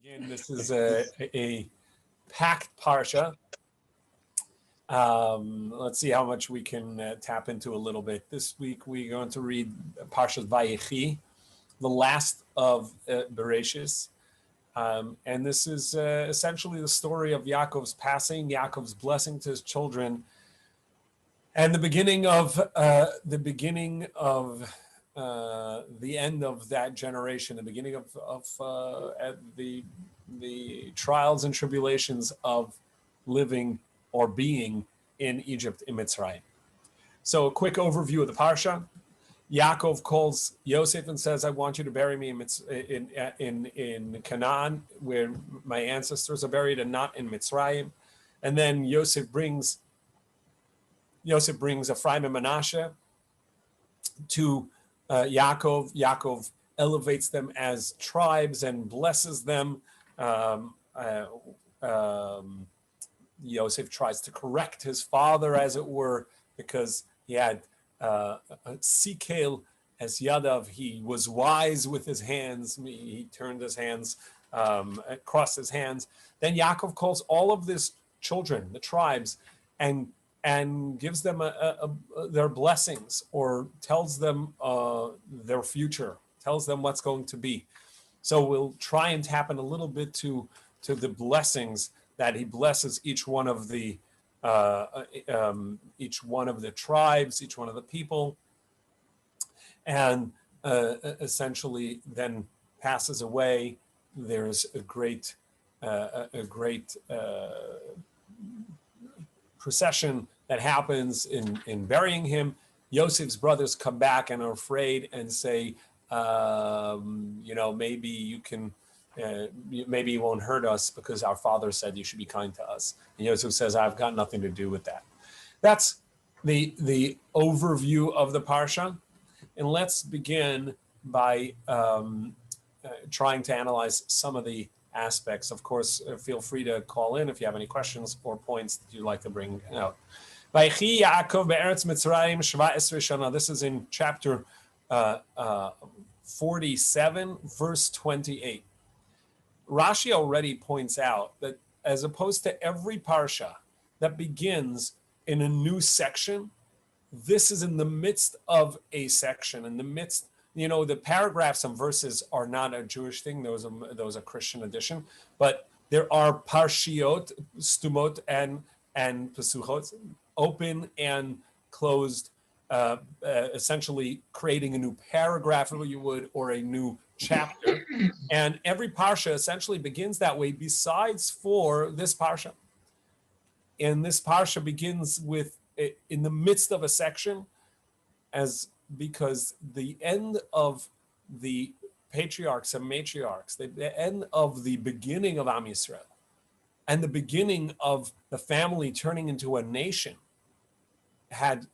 Again, this is a packed parsha. Let's see how much we can tap into a little bit. This week we're going to read Parshat Vayachi, the last of Bereshis. And this is essentially the story of Yaakov's passing, Yaakov's blessing to his children, and the beginning of the end of that generation, the beginning of the trials and tribulations of living or being in Egypt, in Mitzrayim. So a quick overview of the parsha. Yaakov calls Yosef and says, "I want you to bury me in Canaan, where my ancestors are buried, and not in Mitzrayim." And then Yosef brings Ephraim and Manasseh to Yaakov. Yaakov elevates them as tribes and blesses them. Yosef tries to correct his father, as it were, because he had Sikel as Yadav. He was wise with his hands. He turned his hands, crossed his hands. Then Yaakov calls all of his children, the tribes, and gives them their blessings, or tells them their future, tells them what's going to be. So we'll try and tap in a little bit to the blessings that he blesses each one of the tribes, each one of the people, and essentially then passes away. There's a great procession that happens in burying him. Yosef's brothers come back and are afraid and say, maybe you can, maybe you won't hurt us because our father said you should be kind to us. And Yosef says, I've got nothing to do with that. That's the overview of the parsha. And let's begin by trying to analyze some of the aspects. Of course, feel free to call in if you have any questions or points that you'd like to bring out. Viyachi Yaakov be'eretz Mitzrayim 17 shana. This is in chapter 47, verse 28. Rashi already points out that as opposed to every parsha that begins in a new section, this is in the midst of a section, in the midst. The paragraphs and verses are not a Jewish thing; those are a Christian addition. But there are parshiot, stumot, and pesuchot, open and closed, essentially creating a new paragraph, if you would, or a new chapter. And every parsha essentially begins that way, besides for this parsha. And this parsha begins with in the midst of a section, because the end of the patriarchs and matriarchs, the end of the beginning of Am Yisrael, and the beginning of the family turning into a nation, had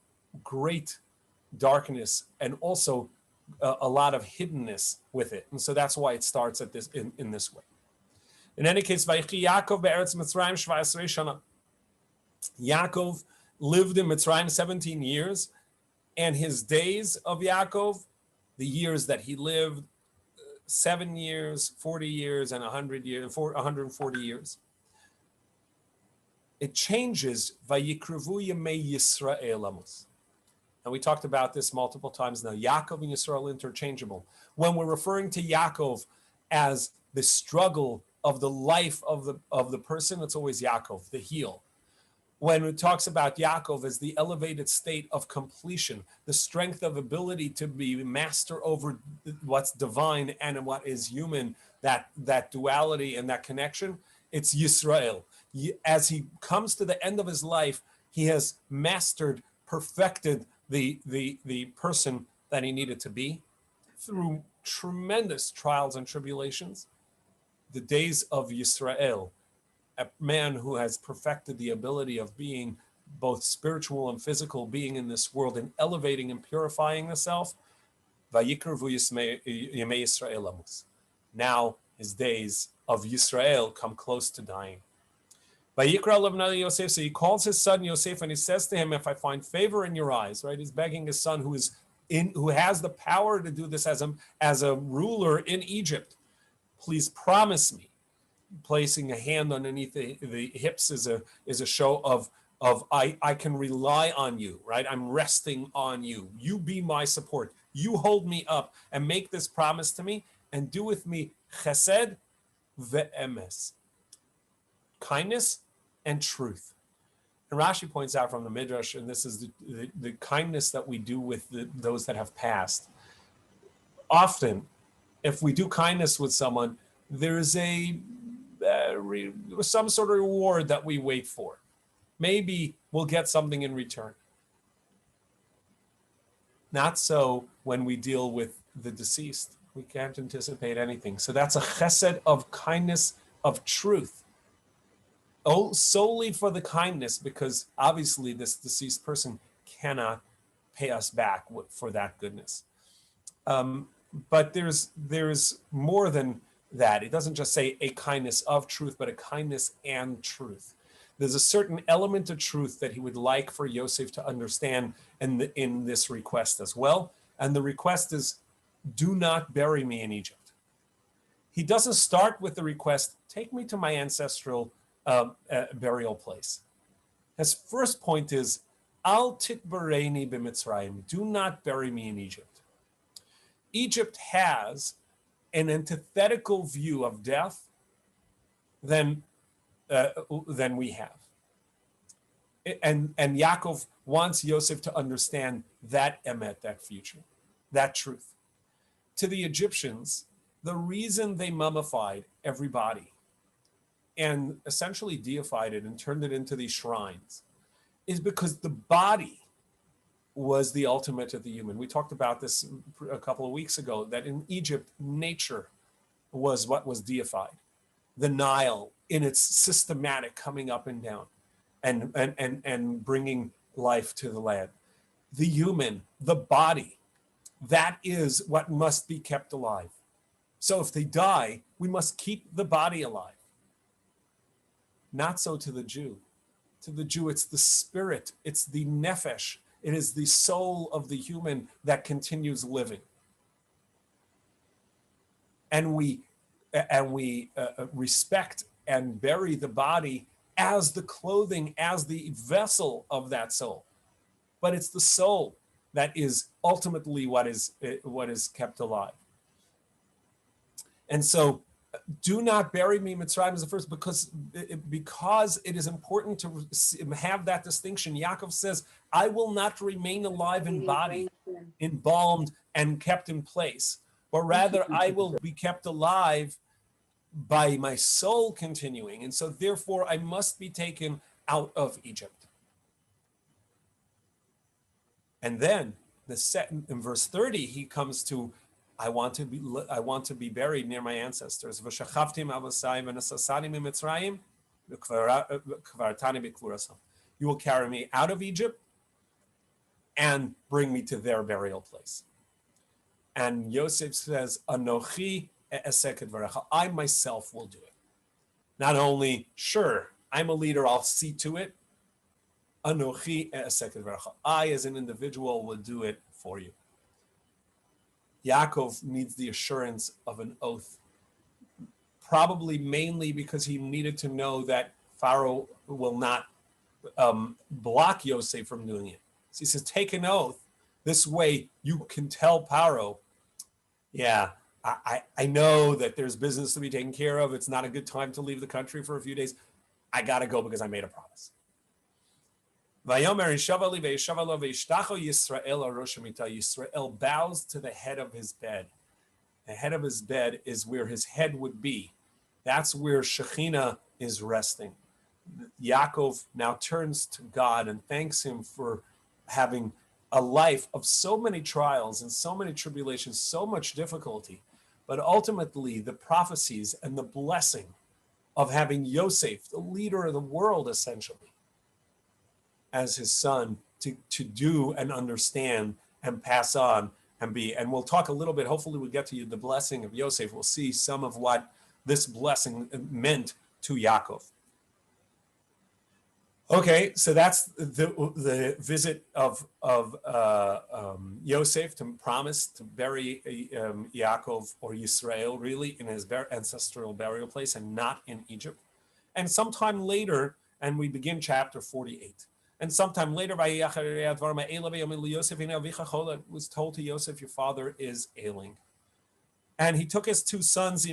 great darkness and also a lot of hiddenness with it. And so that's why it starts at this in this way. In any case, Viyachi Yaakov be'eretz Mitzrayim 17 shana. Yaakov lived in Mitzrayim 17 years, and his days of Yaakov, the years that he lived, 7 years, 40 years, and 100 years, 140 years. It changes, Vayikrevu Yemei Yisrael Amos. And we talked about this multiple times now. Yaakov and Yisrael interchangeable. When we're referring to Yaakov as the struggle of the life of the person, it's always Yaakov, the heel. When it talks about Yaakov as the elevated state of completion, the strength of ability to be master over what's divine and what is human, that duality and that connection, it's Yisrael. As he comes to the end of his life, he has mastered, perfected the person that he needed to be through tremendous trials and tribulations. The days of Yisrael, a man who has perfected the ability of being both spiritual and physical being in this world, and elevating and purifying the self. Vayikrevu Yemei Yisrael Amos. Now his days of Yisrael come close to dying. Vayikra Levnei Yosef. So he calls his son Yosef and he says to him, "If I find favor in your eyes," right? He's begging his son, who has the power to do this as a ruler in Egypt, "please promise me placing a hand underneath the hips is a show of I can rely on you, right? I'm resting on you. You be my support. You hold me up and make this promise to me and do with me chesed ve'emes, kindness and truth. And Rashi points out from the Midrash, and this is the kindness that we do with those that have passed. Often, if we do kindness with someone, there's some sort of reward that we wait for. Maybe we'll get something in return. Not so when we deal with the deceased. We can't anticipate anything. So that's a chesed of kindness, of truth. Oh, solely for the kindness, because obviously this deceased person cannot pay us back for that goodness. But there's more than that. It doesn't just say a kindness of truth, but a kindness and truth. There's a certain element of truth that he would like for Yosef to understand in this request as well. And the request is, do not bury me in Egypt. He doesn't start with the request, take me to my ancestral burial place. His first point is, Al titbareni b'Mitzrayim, do not bury me in Egypt. Egypt has an antithetical view of death than we have. And Yaakov wants Yosef to understand that emet, that future, that truth. To the Egyptians, the reason they mummified everybody and essentially deified it and turned it into these shrines is because the body was the ultimate of the human. We talked about this a couple of weeks ago, that in Egypt, nature was what was deified. The Nile in its systematic coming up and down and bringing life to the land. The human, the body, that is what must be kept alive. So if they die, we must keep the body alive. Not so to the Jew. To the Jew, it's the spirit, it's the nefesh, it is the soul of the human that continues living. And we respect and bury the body as the clothing, as the vessel of that soul. But it's the soul that is ultimately what is kept alive. And so, do not bury me, Mitzrayim is the first, because it is important to have that distinction. Yaakov says, I will not remain alive in body, embalmed and kept in place, but rather I will be kept alive by my soul continuing. And so therefore I must be taken out of Egypt. And then in verse 30, he comes to, I want to be buried near my ancestors. You will carry me out of Egypt and bring me to their burial place. And Yosef says, Anochi e'esek dvarecha, I myself will do it. Not only, sure, I'm a leader, I'll see to it. Anochi e'esek dvarecha, I as an individual will do it for you. Yaakov needs the assurance of an oath, probably mainly because he needed to know that Pharaoh will not block Yosef from doing it. So he says, take an oath. This way you can tell Pharaoh, yeah, I know that there's business to be taken care of. It's not a good time to leave the country for a few days. I got to go because I made a promise. Yisrael bows to the head of his bed. The head of his bed is where his head would be. That's where Shekhinah is resting. Yaakov now turns to God and thanks him for having a life of so many trials and so many tribulations, so much difficulty, but ultimately the prophecies and the blessing of having Yosef, the leader of the world essentially, as his son to do and understand and pass on and be. And we'll talk a little bit, hopefully we'll get to the blessing of Yosef. We'll see some of what this blessing meant to Yaakov. Okay, so that's the visit of Yosef to promise to bury Yaakov or Yisrael really in his ancestral burial place and not in Egypt. And sometime later, and we begin chapter 48. And sometime later, it was told to Yosef, your father is ailing. And he took his two sons,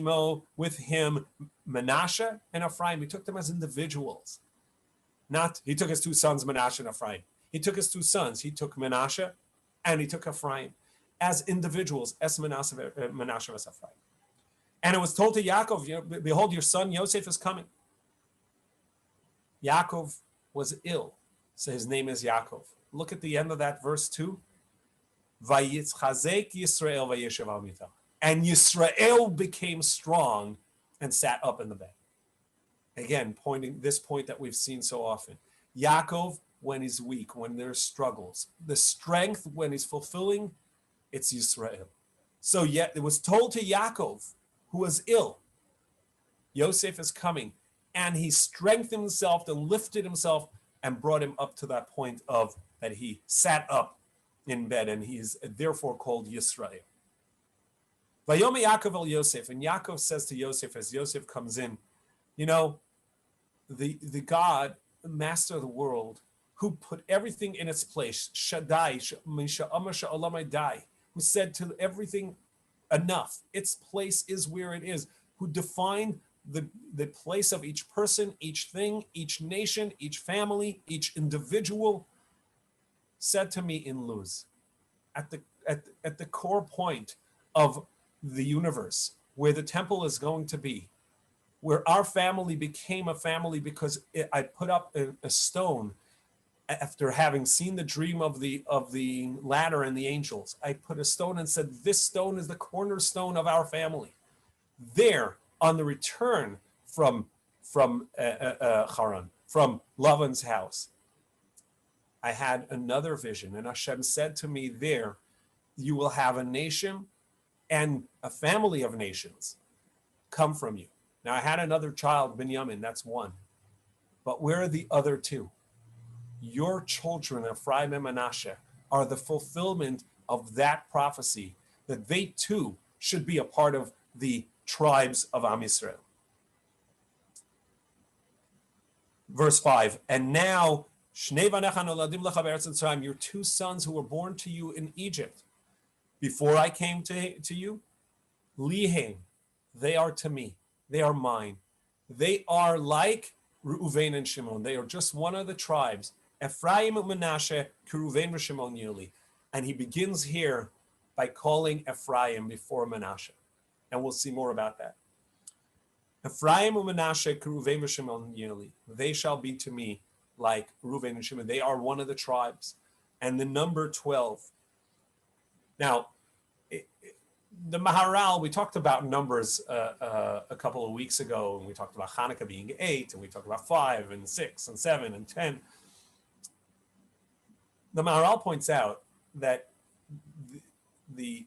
with him, Manasseh and Ephraim. He took them as individuals. He took his two sons, Manasseh and Ephraim. He took his two sons. He took Manasseh and he took Ephraim as individuals, as Manasseh and Ephraim. And it was told to Yaakov, behold, your son Yosef is coming. Yaakov was ill, so his name is Yaakov. Look at the end of that verse 2. Vayitzchazek Yisrael vayeshev al mitah. And Yisrael became strong and sat up in the bed. Again, pointing this point that we've seen so often. Yaakov, when he's weak, when there's struggles, the strength when he's fulfilling, it's Yisrael. So yet it was told to Yaakov, who was ill, Yosef is coming, and he strengthened himself and lifted himself and brought him up to that point of that he sat up in bed, and he is therefore called Yisrael. Vayom Yaakov el Yosef, and Yaakov says to Yosef as Yosef comes in, the God, the master of the world, who put everything in its place, Shaddai, who said to everything, enough, its place is where it is, who defined the place of each person, each thing, each nation, each family, each individual, said to me in Luz, at the core point of the universe, where the temple is going to be, where our family became a family because I put up a stone after having seen the dream of the ladder and the angels. I put a stone and said, this stone is the cornerstone of our family. There, on the return from Haran, from Lavan's house, I had another vision, and Hashem said to me there, you will have a nation and a family of nations come from you. Now I had another child, Binyamin, that's one. But where are the other two? Your children, Ephraim and Manasseh, are the fulfillment of that prophecy, that they too should be a part of the tribes of Am Yisrael. Verse 5, and now, your two sons who were born to you in Egypt, before I came to you, lihem, they are to me, they are mine. They are like Reuven and Shimon. They are just one of the tribes. Ephraim and Manasseh, Reuven and Shimon yearly. And he begins here by calling Ephraim before Manasseh. And we'll see more about that. Ephraim and Manasseh, Reuven and Shimon yearly. They shall be to me like Reuven and Shimon. They are one of the tribes. And the number 12. Now, the Maharal, we talked about numbers a couple of weeks ago, and we talked about Hanukkah being 8, and we talked about 5 and 6 and 7 and 10. The Maharal points out that the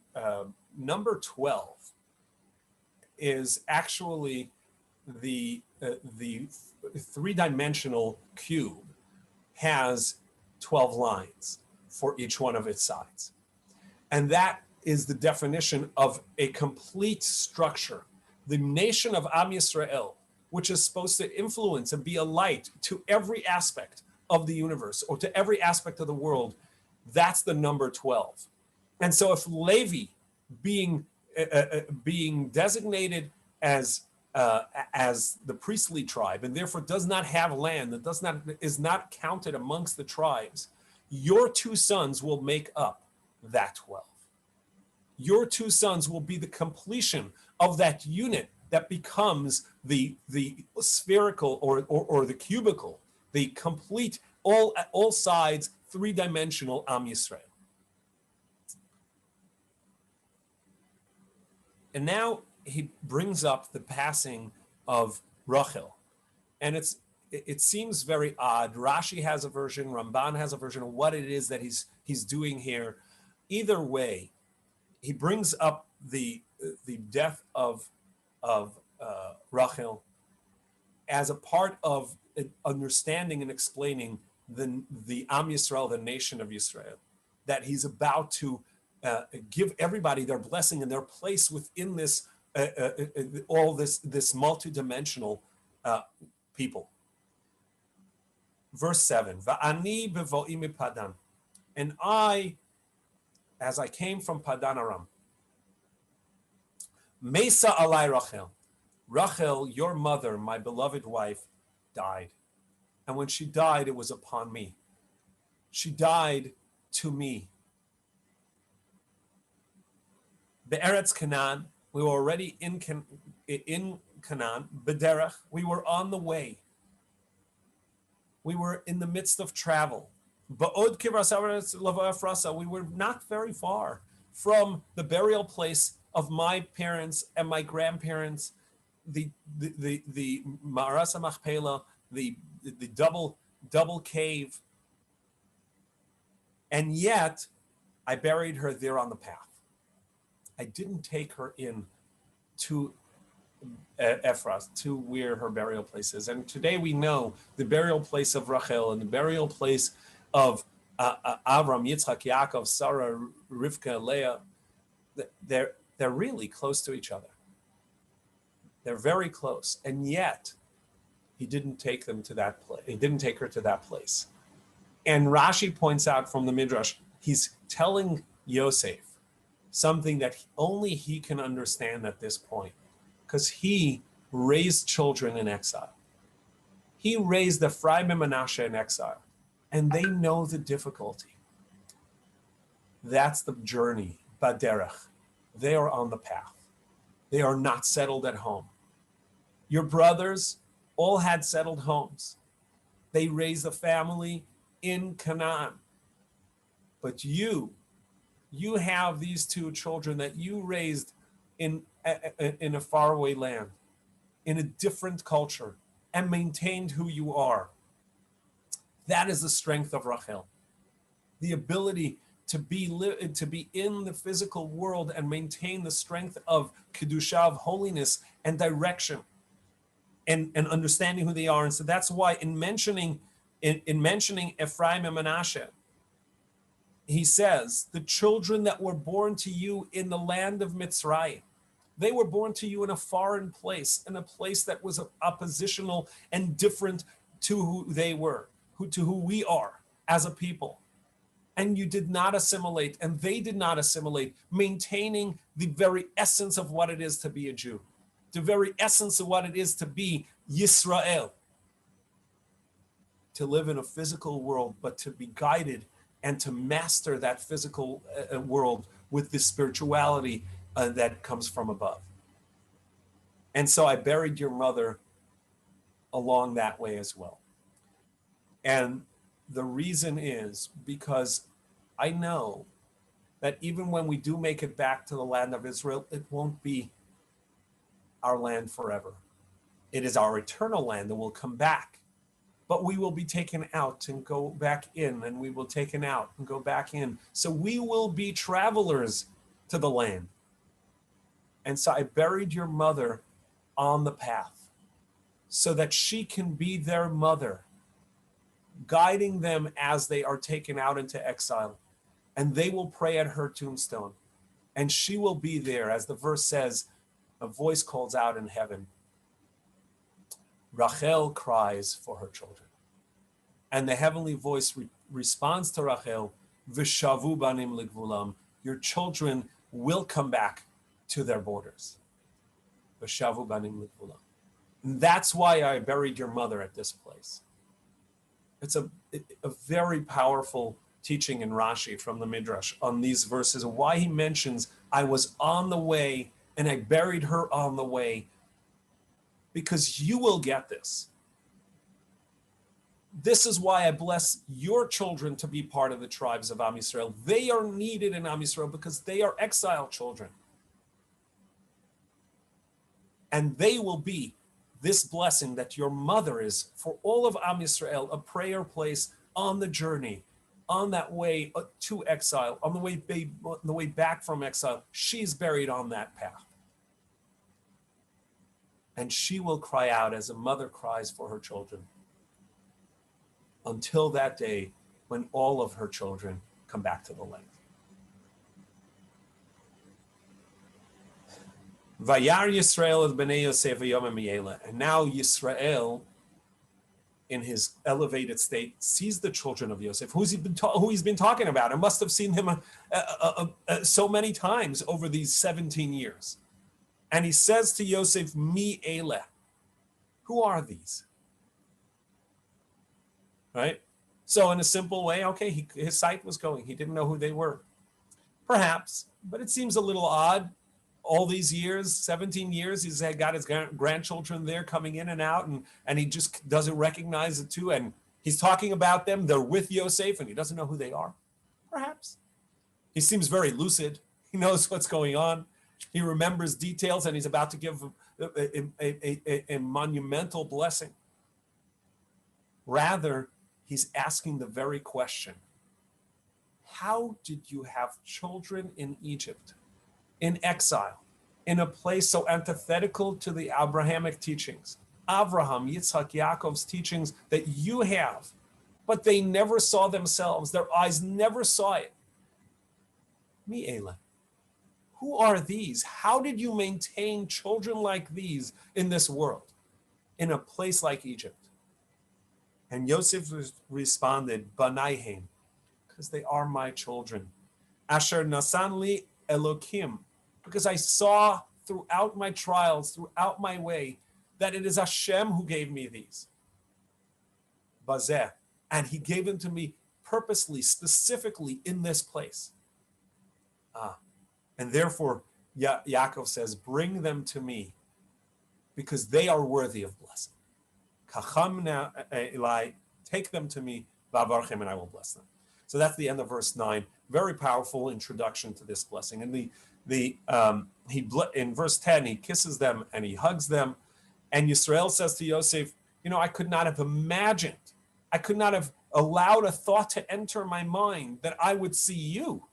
number 12 is actually the three-dimensional cube has 12 lines for each one of its sides. And that is the definition of a complete structure. The nation of Am Yisrael, which is supposed to influence and be a light to every aspect of the universe or to every aspect of the world, that's the number 12. And so if Levi being designated as the priestly tribe and therefore does not have land, that is not counted amongst the tribes, your two sons will make up that 12. Your two sons will be the completion of that unit that becomes the spherical or the cubical, the complete, all sides, three-dimensional Am Yisrael. And now he brings up the passing of Rachel. And it seems very odd. Rashi has a version, Ramban has a version of what it is that he's doing here. Either way, he brings up the death of Rachel as a part of understanding and explaining the Am Yisrael, the nation of Yisrael, that he's about to give everybody their blessing and their place within this all this multidimensional people. Verse 7, Va'ani bevo'i mipadan, and I, as I came from Padan Aram, Mesa alai Rachel, Rachel, your mother, my beloved wife, died. And when she died, it was upon me. She died to me. Be'eretz Canaan, we were already in Canaan. B'derech, we were on the way. We were in the midst of travel. Ba'od kivras haaretz lavo efrasa, we were not very far from the burial place of my parents and my grandparents, the Ma'aras HaMachpelah, the double cave, and yet I buried her there on the path. I didn't take her in to Ephras, to where her burial place is. And today we know the burial place of Rachel and the burial place of Avram, Yitzchak, Yaakov, Sarah, Rivka, Leah. They're really close to each other. They're very close, and yet he didn't take them to that place. He didn't take her to that place. And Rashi points out from the Midrash, he's telling Yosef something that only he can understand at this point, because he raised children in exile. He raised Ephraim and Manasseh in exile, and they know the difficulty. That's the journey, Baderech. They are on the path. They are not settled at home. Your brothers all had settled homes. They raised a family in Canaan. But you have these two children that you raised in a faraway land, in a different culture, and maintained who you are. That is the strength of Rachel. The ability to be in the physical world and maintain the strength of kedusha, of holiness and direction, and understanding who they are. And so that's why in mentioning Ephraim and Manasseh, he says, the children that were born to you in the land of Mitzrayim, they were born to you in a foreign place, in a place that was oppositional and different to who they were, to who we are as a people. And you did not assimilate, and they did not assimilate, maintaining the very essence of what it is to be a Jew, the very essence of what it is to be Yisrael, to live in a physical world, but to be guided and to master that physical world with the spirituality that comes from above. And so I buried your mother along that way as well. And the reason is because I know that even when we do make it back to the land of Israel, it won't be our land forever. It is our eternal land that will come back. But we will be taken out and go back in, and we will taken out and go back in. So we will be travelers to the land. And so I buried your mother on the path so that she can be their mother, guiding them as they are taken out into exile. And they will pray at her tombstone. And she will be there, as the verse says, a voice calls out in heaven. Rachel cries for her children. And the heavenly voice responds to Rachel, V'shavu banim ligvulam, your children will come back to their borders. V'shavu banim ligvulam. And that's why I buried your mother at this place. It's a very powerful teaching in Rashi from the Midrash on these verses, and why he mentions, I was on the way and I buried her on the way, because you will get this. This is why I bless your children to be part of the tribes of Am Yisrael. They are needed in Am Yisrael because they are exile children. And they will be this blessing that your mother is for all of Am Yisrael, a prayer place on the journey, on that way to exile, on the way back from exile. She's buried on that path. And she will cry out as a mother cries for her children. until that day when all of her children come back to the land. Vayar Yisrael es bnei Yosef v'yomem mi'ela. And now Yisrael, in his elevated state, sees the children of Yosef, who he's been talking about, and must have seen him so many times over these 17 years. And he says to Yosef, mi'ela. Who are these? Right? So in a simple way, okay, his sight was going. He didn't know who they were. Perhaps, but it seems a little odd. All these years, 17 years, he's got his grandchildren there coming in and out, and he just doesn't recognize the two. And he's talking about them. They're with Yosef, and he doesn't know who they are. Perhaps. He seems very lucid. He knows what's going on. He remembers details, and he's about to give a monumental blessing. Rather, he's asking the very question, how did you have children in Egypt, in exile, in a place so antithetical to the Abrahamic teachings, Abraham, Yitzhak, Yaakov's teachings that you have, but they never saw themselves, their eyes never saw it? Mi'ela. Who are these? How did you maintain children like these in this world, in a place like Egypt? And Yosef responded, Banaihem, because they are my children. Asher nasan li Elokim, because I saw throughout my trials, throughout my way, that it is Hashem who gave me these. Bazeh, and he gave them to me purposely, specifically in this place. And therefore, Yaakov says, bring them to me, because they are worthy of blessing. Kacham na Eli, take them to me, v'avarchem, and I will bless them. So that's the end of verse 9. Very powerful introduction to this blessing. And in verse 10, he kisses them and he hugs them. And Yisrael says to Yosef, I could not have imagined, I could not have allowed a thought to enter my mind that I would see you.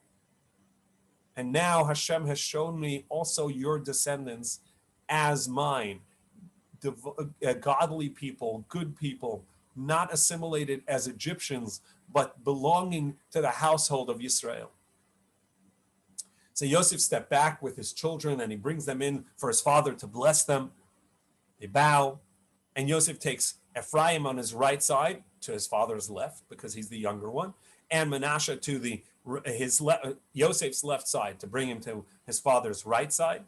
And now Hashem has shown me also your descendants as mine, godly people, good people, not assimilated as Egyptians, but belonging to the household of Yisrael. So Yosef stepped back with his children and he brings them in for his father to bless them. They bow, and Yosef takes Ephraim on his right side to his father's left, because he's the younger one, and Manasseh to Yosef's left side to bring him to his father's right side.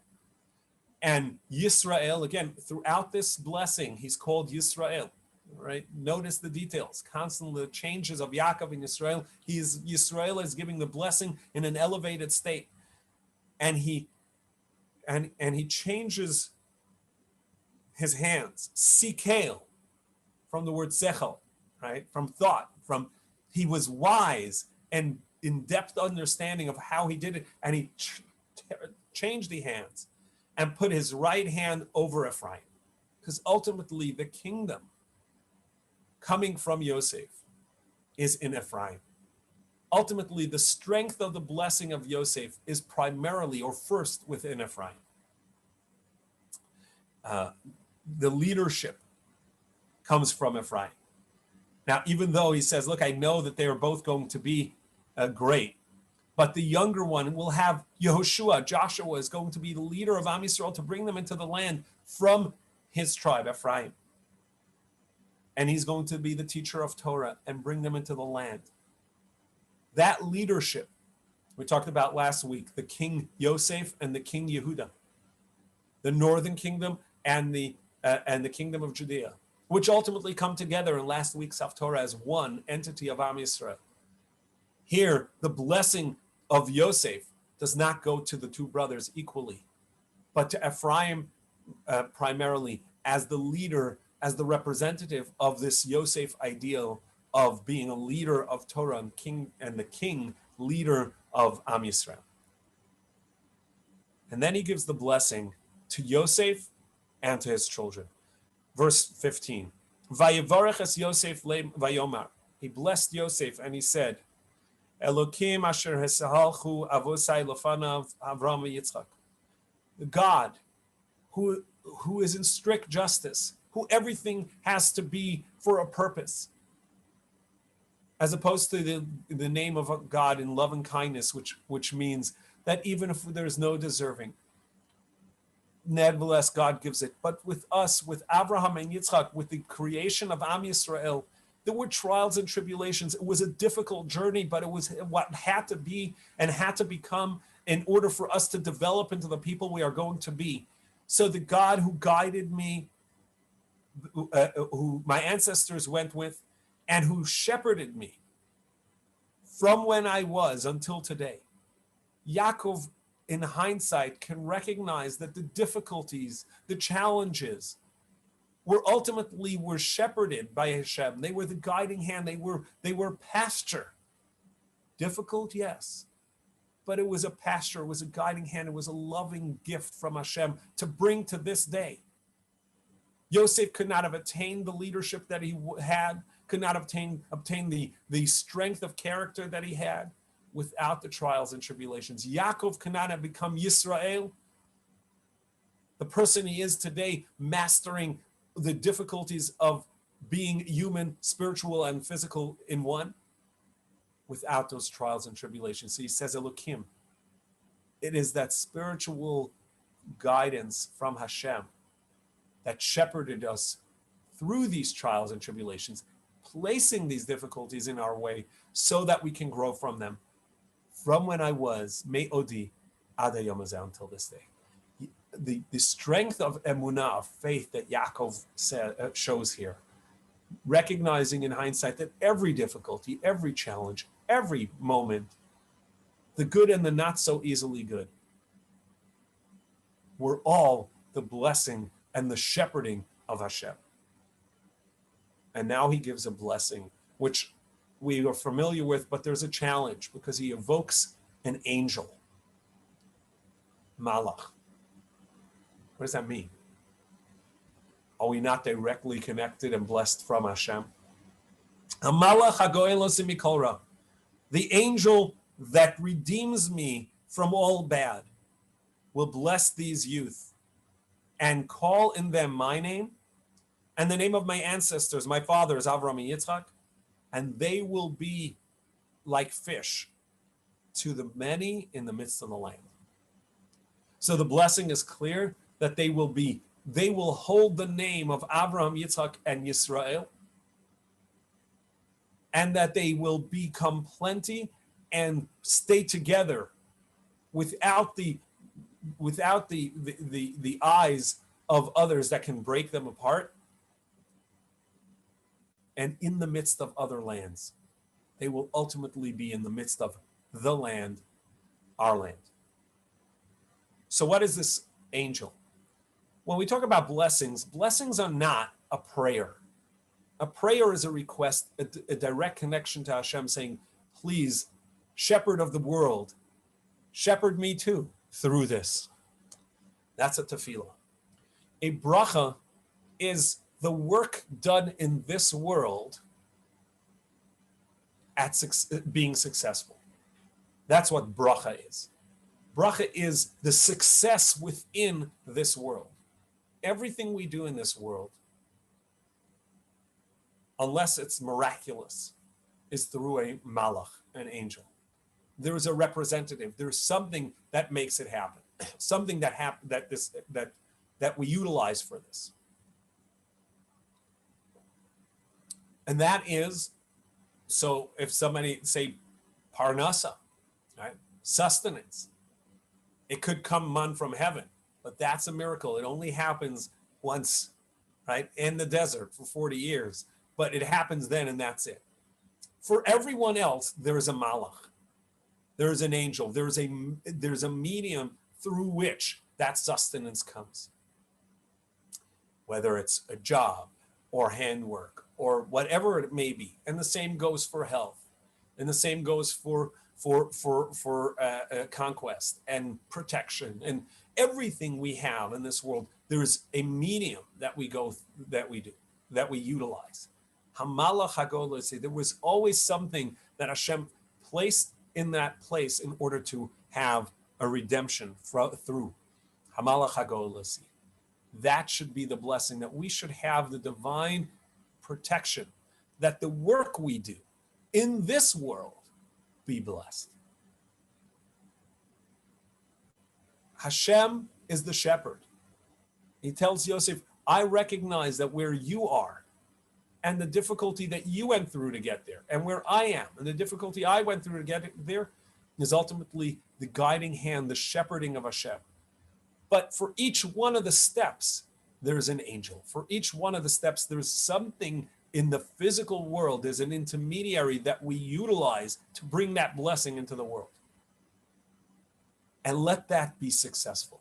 And Yisrael, again, throughout this blessing, he's called Yisrael. Right? Notice the details, constantly the changes of Yaakov and Yisrael. Yisrael is giving the blessing in an elevated state, and he changes his hands, sikel, from the word sechel, right? From thought, he was wise and in-depth understanding of how he did it, and he changed the hands and put his right hand over Ephraim, because ultimately the kingdom coming from Yosef is in Ephraim. Ultimately, the strength of the blessing of Yosef is primarily or first within Ephraim. The leadership comes from Ephraim. Now, even though he says, look, I know that they are both going to be great, but the younger one will have Yehoshua, Joshua is going to be the leader of Am Yisrael to bring them into the land from his tribe, Ephraim. And he's going to be the teacher of Torah and bring them into the land. That leadership, we talked about last week, the king Yosef and the king Yahudah, the northern kingdom and the kingdom of Judea, which ultimately come together in last week's Haftorah as one entity of Am Yisrael. Here, the blessing of Yosef does not go to the two brothers equally, but to Ephraim primarily as the leader, as the representative of this Yosef ideal of being a leader of Torah and the king leader of Am Yisrael. And then he gives the blessing to Yosef and to his children. Verse 15. Vayevarech es Yosef vayomar. He blessed Yosef and he said, Elokim asher hesahalchu avosai lofanav Avram v'Yitzchak. The God who is in strict justice, who everything has to be for a purpose. as opposed to the name of God in love and kindness, which means that even if there's no deserving, nevertheless God gives it. But with us, with Abraham and Yitzchak, with the creation of Am Yisrael, there were trials and tribulations. It was a difficult journey, but it was what had to be and had to become in order for us to develop into the people we are going to be. So the God who guided me, who my ancestors went with, and who shepherded me from when I was until today. Yaakov, in hindsight, can recognize that the difficulties, the challenges, were shepherded by Hashem. They were the guiding hand. They were pasture. Difficult, yes, but it was a pasture. It was a guiding hand. It was a loving gift from Hashem to bring to this day. Yosef could not have attained the leadership that he had, could not obtain the strength of character that he had without the trials and tribulations. Yaakov could not have become Yisrael, the person he is today, mastering the difficulties of being human, spiritual, and physical in one, without those trials and tribulations. So he says, Elokim, it is that spiritual guidance from Hashem that shepherded us through these trials and tribulations, placing these difficulties in our way so that we can grow from them. From when I was, Me'odi, Ad Hayom Hazeh, until this day. The strength of emunah, of faith, that Yaakov shows here, recognizing in hindsight that every difficulty, every challenge, every moment, the good and the not so easily good, were all the blessing and the shepherding of Hashem. And now he gives a blessing, which we are familiar with, but there's a challenge because he evokes an angel, Malach. What does that mean? Are we not directly connected and blessed from Hashem? Malach hagoel osim mikol ra, the angel that redeems me from all bad, will bless these youth and call in them my name and the name of my ancestors, my fathers, Avraham and Yitzchak, and they will be like fish to the many in the midst of the land. So the blessing is clear that they will hold the name of Avraham, Yitzchak, and Yisrael, and that they will become plenty and stay together without the eyes of others that can break them apart. And in the midst of other lands, they will ultimately be in the midst of the land, our land. So what is this angel? When we talk about blessings, blessings are not a prayer. A prayer is a request, a direct connection to Hashem saying, please, shepherd of the world, shepherd me too through this. That's a tefillah. A bracha is the work done in this world at being successful. That's what bracha is. Bracha is the success within this world. Everything we do in this world, unless it's miraculous, is through a malach, an angel. There is a representative. There's something that makes it happen. Something that we utilize for this. And that is, so if somebody say parnasa, right, sustenance, it could come from heaven, but that's a miracle. It only happens once, right, in the desert for 40 years, but it happens then and that's it. For everyone else, there is a malach, there is an angel, there's a medium through which that sustenance comes. Whether it's a job or handwork or whatever it may be. And the same goes for health. And the same goes for conquest and protection and everything we have in this world. There is a medium that we utilize. Hamalach hagol, there was always something that Hashem placed in that place in order to have a redemption through. Hamalach hagol. That should be the blessing, that we should have the divine protection, that the work we do in this world be blessed. Hashem is the shepherd. He tells Yosef, I recognize that where you are and the difficulty that you went through to get there, and where I am and the difficulty I went through to get there, is ultimately the guiding hand, the shepherding of Hashem. But for each one of the steps, there's an angel. For each one of the steps, there's something in the physical world. There's an intermediary that we utilize to bring that blessing into the world. And let that be successful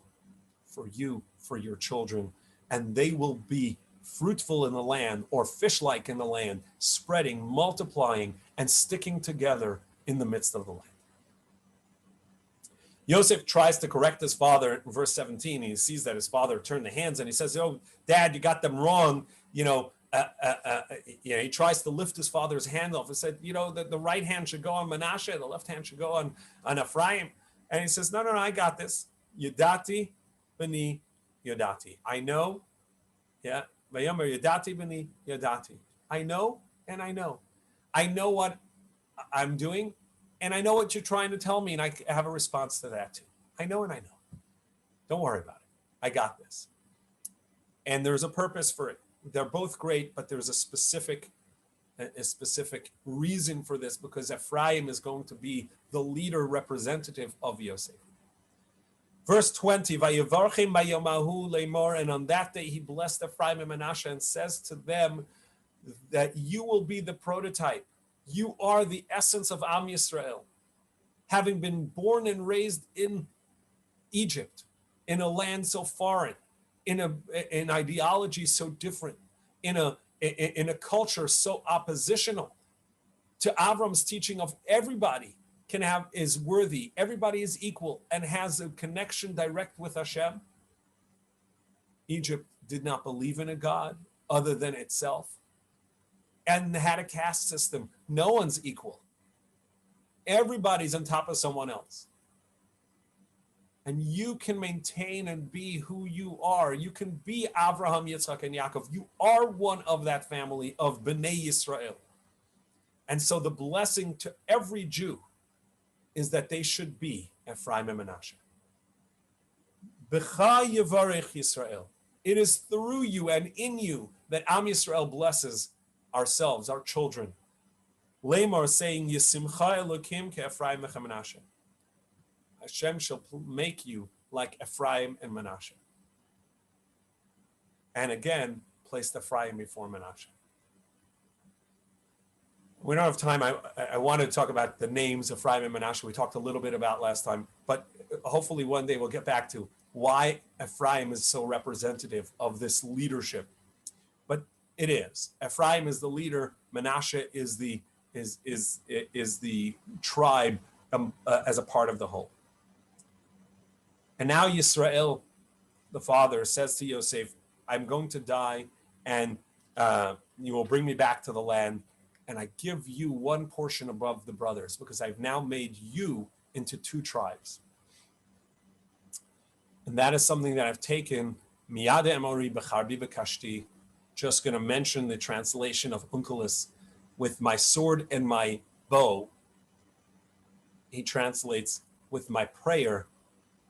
for you, for your children, and they will be fruitful in the land, or fish-like in the land, spreading, multiplying, and sticking together in the midst of the land. Yosef tries to correct his father in verse 17. He sees that his father turned the hands, and he says, "Oh, Dad, you got them wrong." He tries to lift his father's hand off and said, the right hand should go on Manasseh, the left hand should go on Ephraim. And he says, no, I got this. Yadati b'ni yadati. I know. Yeah. Vayomer yadati b'ni yadati. I know, and I know. I know what I'm doing, and I know what you're trying to tell me, and I have a response to that too. I know, and I know. Don't worry about it. I got this. And there's a purpose for it. They're both great, but there's a specific reason for this, because Ephraim is going to be the leader representative of Yosef. Verse 20, Vayevarchim bayomahu leimor, and on that day he blessed Ephraim and Manasseh and says to them that you will be the prototype. You are the essence of Am Yisrael. Having been born and raised in Egypt, in a land so foreign, in an ideology so different, in a culture so oppositional to Avram's teaching of everybody is worthy, everybody is equal, and has a connection direct with Hashem. Egypt did not believe in a God other than itself, and had a caste system. No one's equal. Everybody's on top of someone else. And you can maintain and be who you are. You can be Abraham, Yitzchak, and Yaakov. You are one of that family of Bnei Yisrael. And so the blessing to every Jew is that they should be Ephraim and Manasseh. B'cha yivarech Yisrael. It is through you and in you that Am Yisrael blesses ourselves, our children. Lamar saying, Yisimcha Elokim ke'Ephraim and Manasseh. Hashem shall make you like Ephraim and Manasseh. And again, placed Ephraim before Manasseh. We don't have time. I wanted to talk about the names of Ephraim and Manasseh. We talked a little bit about last time, but hopefully one day we'll get back to why Ephraim is so representative of this leadership. But it is. Ephraim is the leader. Manasseh is the tribe as a part of the whole. And now Yisrael, the father, says to Yosef, I'm going to die, and you will bring me back to the land, and I give you one portion above the brothers, because I've now made you into two tribes. And that is something that I've taken, Miyad Emori B'charbi B'kashti, just going to mention the translation of Onkelos, with my sword and my bow. He translates with my prayer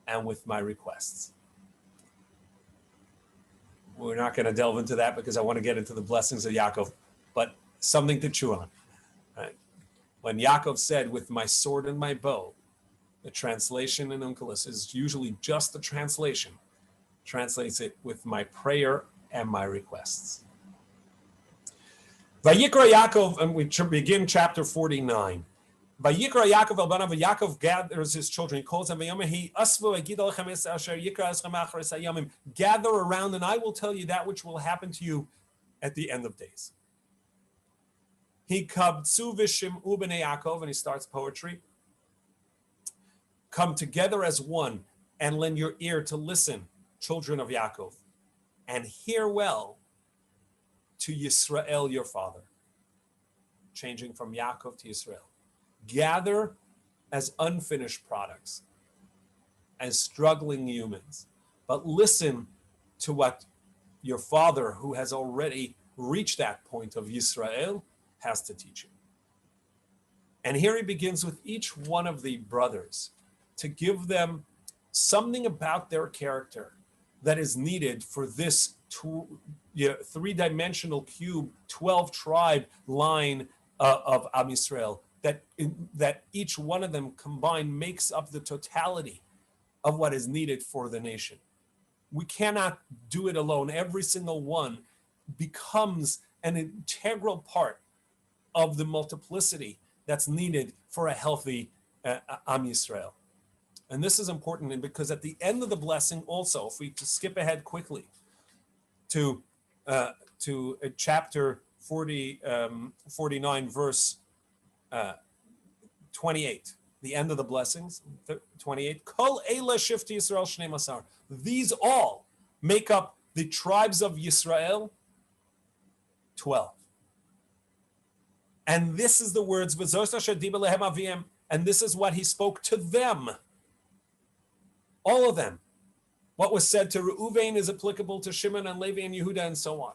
and with my requests. We're not going to delve into that because I want to get into the blessings of Yaakov, but something to chew on. Right? When Yaakov said, with my sword and my bow, the translation in Onkelos is usually just the translation. Translates it with my prayer and my requests. Vayikra Yaakov, and we begin chapter 49. Vayikra Yaakov el banav, Yaakov gathers his children. He calls them, gather around, and I will tell you that which will happen to you at the end of days. He kabtzu v'shim'u b'nei Yaakov, and he starts poetry. Come together as one and lend your ear to listen, children of Yaakov, and hear well to Yisrael, your father. Changing from Yaakov to Yisrael. Gather as unfinished products, as struggling humans, but listen to what your father, who has already reached that point of Yisrael, has to teach you. And here he begins with each one of the brothers to give them something about their character that is needed for this three-dimensional cube, 12-tribe line of Am Yisrael, that each one of them combined makes up the totality of what is needed for the nation. We cannot do it alone. Every single one becomes an integral part of the multiplicity that's needed for a healthy Am Yisrael. And this is important because at the end of the blessing also, if we skip ahead quickly to chapter 49, verse 28, the end of the blessings, 28, Kol Eila Shifti Yisrael Shnei Masar. These all make up the tribes of Yisrael, 12. And this is the words, and this is what he spoke to them. All of them. What was said to Reuven is applicable to Shimon and Levi and Yehudah and so on.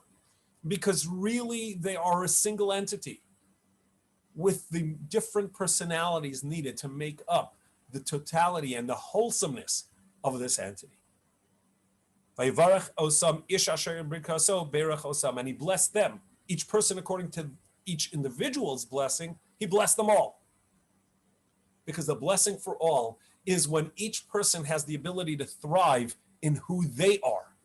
Because really they are a single entity with the different personalities needed to make up the totality and the wholesomeness of this entity. And he blessed them, each person according to each individual's blessing, he blessed them all. Because the blessing for all is when each person has the ability to thrive in who they are.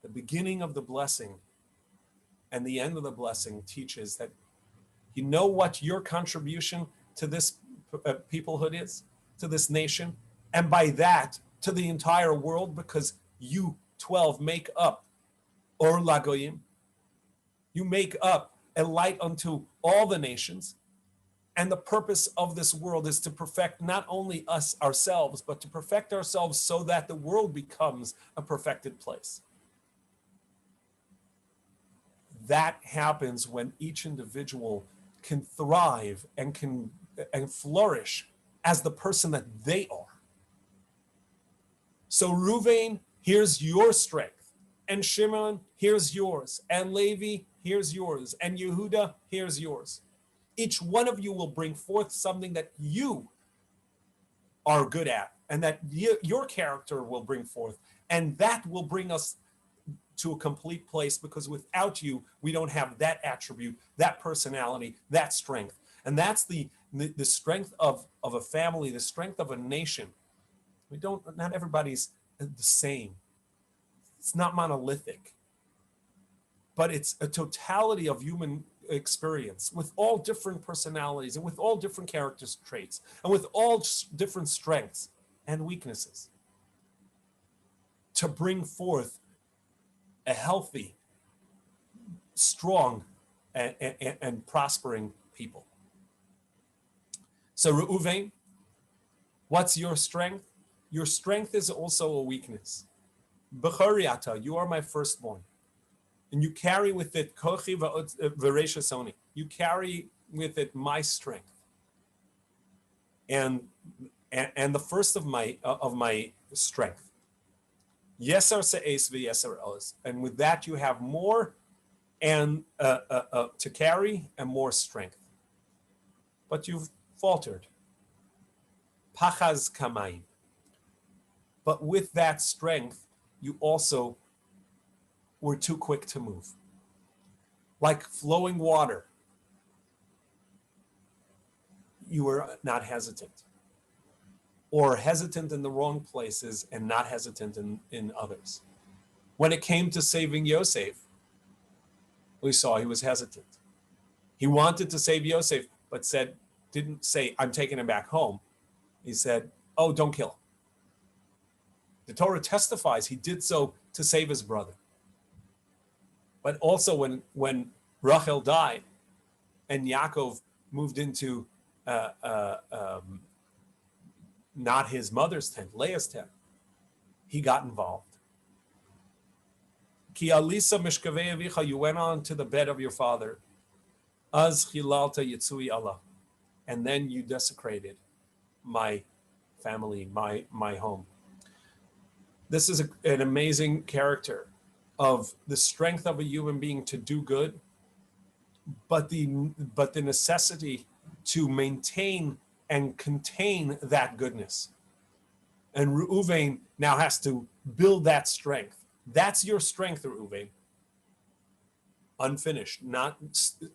The beginning of the blessing and the end of the blessing teaches that you know what your contribution to this peoplehood is, to this nation, and by that, to the entire world, because you 12 make up Or Lagoyim. You make up a light unto all the nations. And the purpose of this world is to perfect not only us ourselves, but to perfect ourselves so that the world becomes a perfected place. That happens when each individual can thrive and flourish as the person that they are. So Reuven, here's your strength. And Shimon, here's yours. And Levi, here's yours. And Yehudah, here's yours. Each one of you will bring forth something that you are good at and that your character will bring forth. And that will bring us to a complete place, because without you, we don't have that attribute, that personality, that strength. And that's the strength of a family, the strength of a nation. Not everybody's the same. It's not monolithic, but it's a totality of human experience with all different personalities and with all different character traits and with all different strengths and weaknesses to bring forth a healthy, strong, and prospering people. So Reuven, what's your strength? Your strength is also a weakness. Bechoriata, you are my firstborn. And you carry with it kochi v'reishasoni. You carry with it my strength, and the first of my strength. Yeser se'es v'yeser oz, and with that you have more and to carry and more strength. But you've faltered. Pachaz kamayim. But with that strength, you also were too quick to move. Like flowing water, you were not hesitant. Or hesitant in the wrong places and not hesitant in others. When it came to saving Yosef, we saw he was hesitant. He wanted to save Yosef, but didn't say, I'm taking him back home. He said, oh, don't kill him. The Torah testifies he did so to save his brother. But also when Rachel died and Yaakov moved into not his mother's tent, Leah's tent, he got involved. Ki alisa mishkavei avicha, you went on to the bed of your father. Az chilalta yitzui Allah, and then you desecrated my family, my home. This is an amazing character of the strength of a human being to do good but the necessity to maintain and contain that goodness. And Reuven now has to build that strength. That's your strength, Reuven. Unfinished,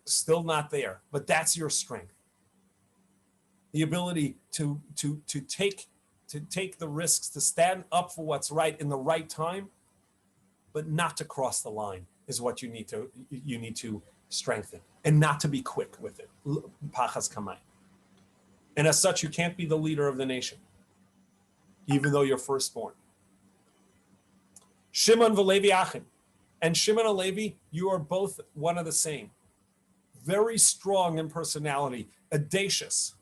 still not there, but that's your strength. The ability to take the risks, to stand up for what's right in the right time, but not to cross the line is what you need to strengthen, and not to be quick with it. Pachas kamay. And as such, you can't be the leader of the nation, even though you're firstborn. Shimon v'Levi achim. And Shimon and Levi, you are both one of the same. Very strong in personality, audacious.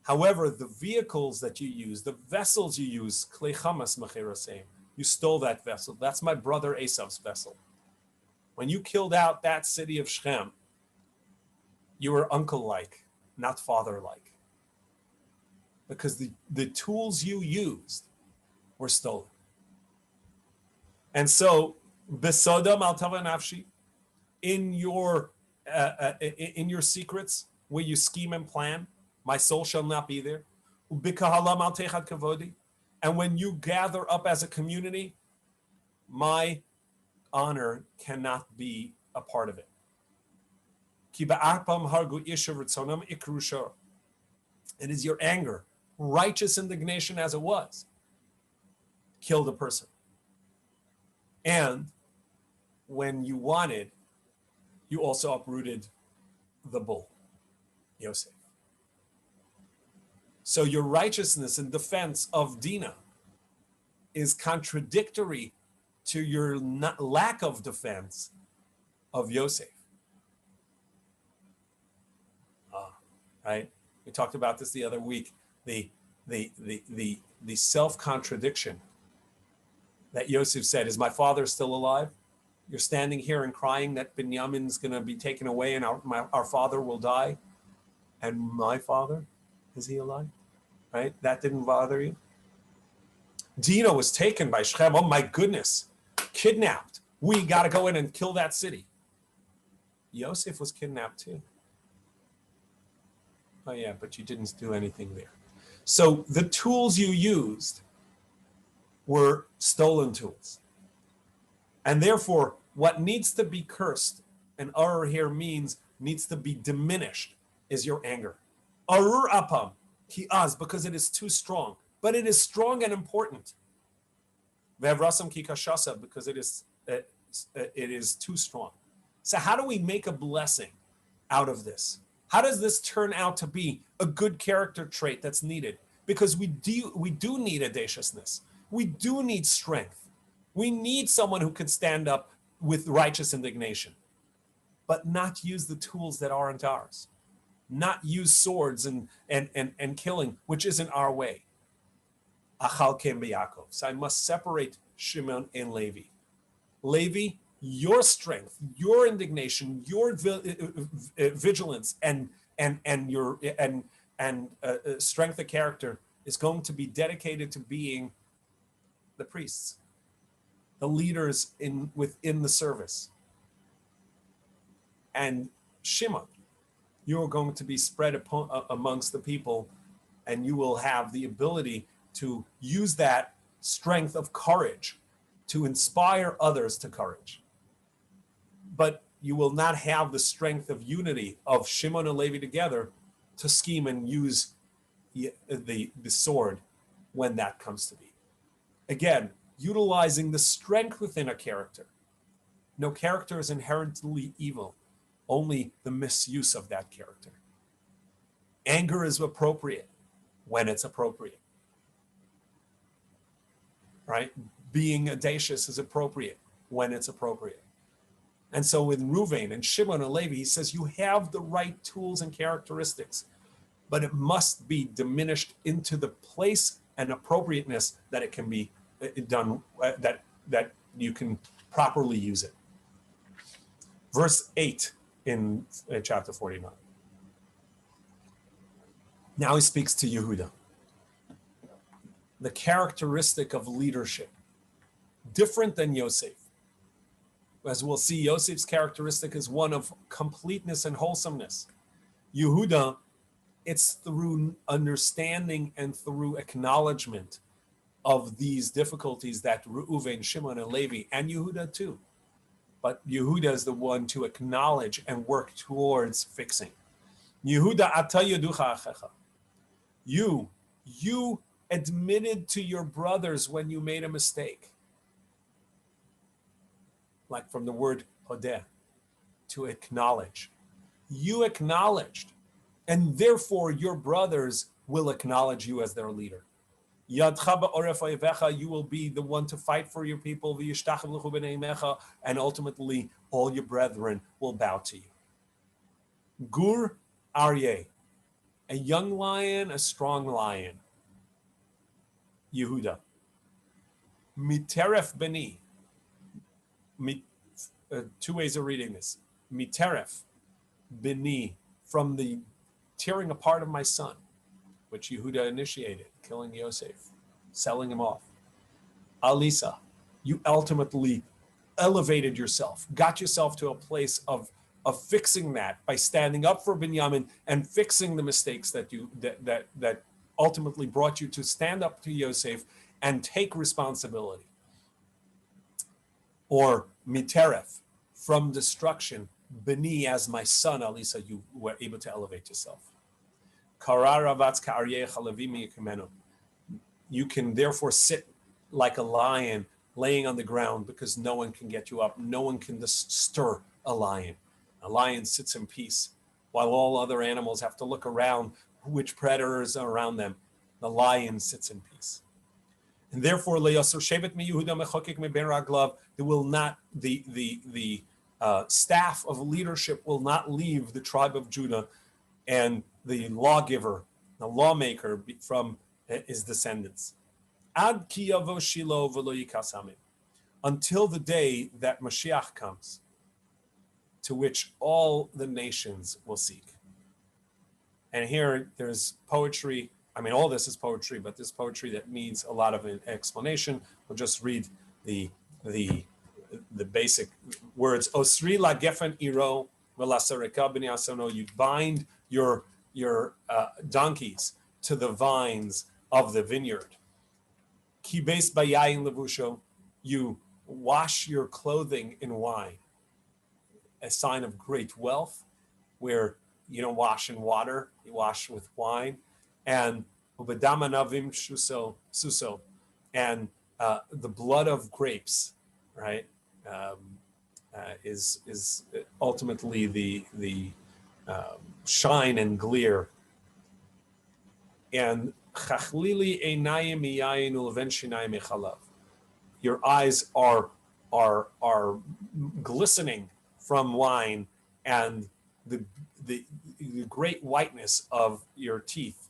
However, the vehicles that you use, the vessels you use, klei chamas mechirasem, you stole that vessel. That's my brother Esav's vessel. When you killed out that city of Shechem, you were uncle-like, not father-like. Because the tools you used were stolen. And so, besodam al tava nafshi, in your secrets, where you scheme and plan, my soul shall not be there. Ubikahalam al techad kavodi, and when you gather up as a community, my honor cannot be a part of it. Ki ba'arpam hargu ishav ritzonam ikru shor. It is your anger, righteous indignation as it was, killed a person. And when you wanted, you also uprooted the bull, Yosef. So your righteousness in defense of Dinah is contradictory to your lack of defense of Yosef. Right? We talked about this the other week. The self-contradiction that Yosef said, is my father still alive? You're standing here and crying that Binyamin's going to be taken away and our father will die. And my father, is he alive? Right? That didn't bother you? Dinah was taken by Shechem. Oh my goodness. Kidnapped. We got to go in and kill that city. Yosef was kidnapped too. Oh yeah, but you didn't do anything there. So the tools you used were stolen tools. And therefore, what needs to be cursed, and arur here means needs to be diminished, is your anger. Arur apam, ki az, because it is too strong. But it is strong and important. Ve'avrasam ki kashasa, because it is too strong. So how do we make a blessing out of this? How does this turn out to be a good character trait that's needed? Because we do need audaciousness. We do need strength. We need someone who can stand up with righteous indignation, but not use the tools that aren't ours. Not use swords and killing, which isn't our way. Achal kem b'Yaakov. So I must separate Shimon and Levi. Levi, your strength, your indignation, your vigilance, and strength of character is going to be dedicated to being the priests, the leaders within the service. And Shimon, you are going to be spread amongst the people, and you will have the ability to use that strength of courage to inspire others to courage. But you will not have the strength of unity of Shimon and Levi together to scheme and use the sword when that comes to be. Again, utilizing the strength within a character. No character is inherently evil, only the misuse of that character. Anger is appropriate when it's appropriate. Right? Being audacious is appropriate when it's appropriate. And so with Reuven and Shimon and Levi, he says you have the right tools and characteristics, but it must be diminished into the place and appropriateness that it can be done, that you can properly use it. Verse 8 in chapter 49. Now he speaks to Yahudah. The characteristic of leadership, different than Yosef. As we'll see, Yosef's characteristic is one of completeness and wholesomeness. Yahudah, it's through understanding and through acknowledgement of these difficulties that Reuven, Shimon, and Levi, and Yahudah too. But Yahudah is the one to acknowledge and work towards fixing. Yehuda ata yaducha achecha. You admitted to your brothers when you made a mistake. Like from the word hodeh, to acknowledge. You acknowledged, and therefore your brothers will acknowledge you as their leader. Yadcha ba'oref oyevecha, you will be the one to fight for your people, v'yishtachav l'chu b'nei imecha, and ultimately all your brethren will bow to you. Gur aryeh, a young lion, a strong lion. Yehudah. Miteref beni. Two ways of reading this. Miteref beni, from the tearing apart of my son, which Yahudah initiated, killing Yosef, selling him off. Alisa, you ultimately elevated yourself, got yourself to a place of fixing that by standing up for Binyamin and fixing the mistakes that ultimately brought you to stand up to Yosef and take responsibility. Or miteref, from destruction, beni, as my son, Alisa, you were able to elevate yourself. You can therefore sit like a lion laying on the ground because no one can get you up. No one can stir a lion. A lion sits in peace while all other animals have to look around which predators are around them. The lion sits in peace. And therefore, there will not, the staff of leadership will not leave the tribe of Judah, and the lawgiver, the lawmaker from his descendants. Ad ki yavo Shiloh v'lo yikasamim, until the day that Mashiach comes, to which all the nations will seek. And here there's poetry. I mean, all this is poetry, but there's poetry that needs a lot of an explanation. We'll just read the basic words. Osri la gefen iro v'lasareka b'nei asono. You bind your donkeys to the vines of the vineyard. Ki beis bayayin levusho. You wash your clothing in wine, a sign of great wealth, where you don't wash in water, you wash with wine. And ubedama navim suso, and the blood of grapes, right, is ultimately the shine and glear. And chachlili einayim miyayin uleven shinayim mechalav. Your eyes are glistening from wine, and the great whiteness of your teeth